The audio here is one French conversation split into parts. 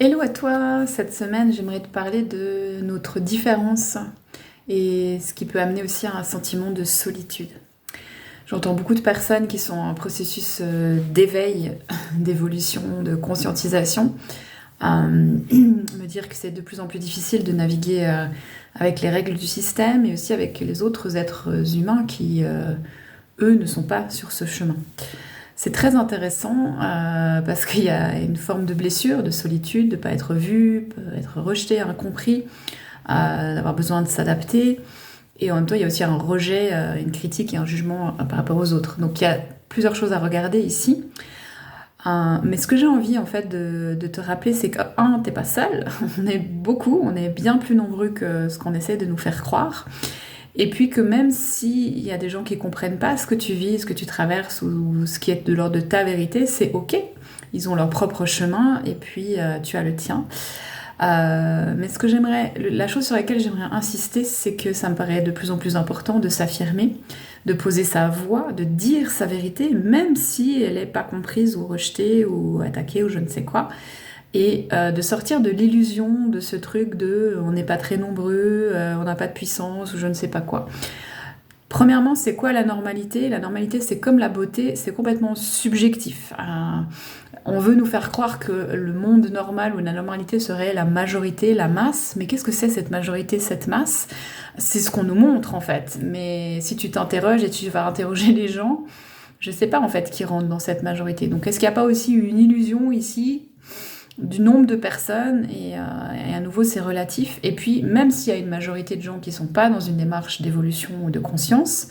Hello à toi, cette semaine j'aimerais te parler de notre différence et ce qui peut amener aussi à un sentiment de solitude. J'entends beaucoup de personnes qui sont en processus d'éveil, d'évolution, de conscientisation, me dire que c'est de plus en plus difficile de naviguer avec les règles du système et aussi avec les autres êtres humains qui, eux, ne sont pas sur ce chemin. C'est très intéressant parce qu'il y a une forme de blessure, de solitude, de ne pas être vu, être rejeté, incompris, d'avoir besoin de s'adapter. Et en même temps, il y a aussi un rejet, une critique et un jugement par rapport aux autres. Donc il y a plusieurs choses à regarder ici. Mais ce que j'ai envie en fait de te rappeler, c'est que, un, t'es pas seul. On est beaucoup, on est bien plus nombreux que ce qu'on essaie de nous faire croire. Et puis que même s'il y a des gens qui comprennent pas ce que tu vis, ce que tu traverses ou ce qui est de l'ordre de ta vérité, c'est ok. Ils ont leur propre chemin et puis tu as le tien. Mais ce que la chose sur laquelle j'aimerais insister, c'est que ça me paraît de plus en plus important de s'affirmer, de poser sa voix, de dire sa vérité, même si elle n'est pas comprise ou rejetée ou attaquée ou je ne sais quoi. Et de sortir de l'illusion de ce truc de on n'est pas très nombreux, on n'a pas de puissance ou je ne sais pas quoi. Premièrement, c'est quoi la normalité? La normalité, c'est comme la beauté, c'est complètement subjectif. On veut nous faire croire que le monde normal ou la normalité serait la majorité, la masse, mais qu'est-ce que c'est cette majorité, cette masse? C'est ce qu'on nous montre en fait. Mais si tu t'interroges et tu vas interroger les gens, je ne sais pas en fait qui rentre dans cette majorité. Donc est-ce qu'il n'y a pas aussi une illusion ici du nombre de personnes et à nouveau c'est relatif. Et puis même s'il y a une majorité de gens qui sont pas dans une démarche d'évolution ou de conscience,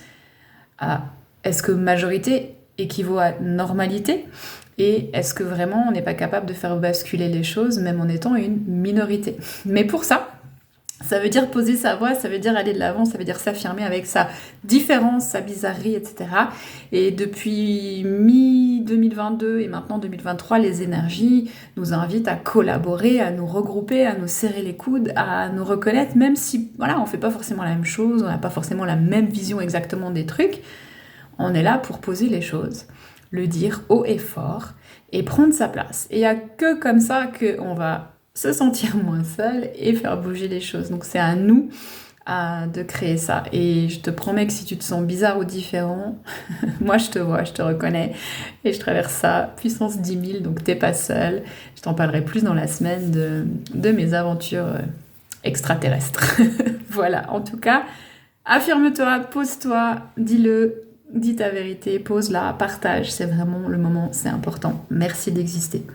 ah, est-ce que majorité équivaut à normalité? Et est-ce que vraiment on n'est pas capable de faire basculer les choses même en étant une minorité? Mais pour ça veut dire poser sa voix, ça veut dire aller de l'avant, ça veut dire s'affirmer avec sa différence, sa bizarrerie, etc. Et depuis mi-2022 et maintenant 2023, les énergies nous invitent à collaborer, à nous regrouper, à nous serrer les coudes, à nous reconnaître, même si voilà, on fait pas forcément la même chose, on n'a pas forcément la même vision exactement des trucs. On est là pour poser les choses, le dire haut et fort et prendre sa place. Et il n'y a que comme ça qu'on va se sentir moins seul et faire bouger les choses. Donc c'est à nous de créer ça. Et je te promets que si tu te sens bizarre ou différent, moi je te vois, je te reconnais et je traverse ça puissance 10 000, donc t'es pas seul. Je t'en parlerai plus dans la semaine de mes aventures extraterrestres. Voilà, en tout cas, affirme-toi, pose-toi, dis-le, dis ta vérité, pose-la, partage, c'est vraiment le moment, c'est important. Merci d'exister.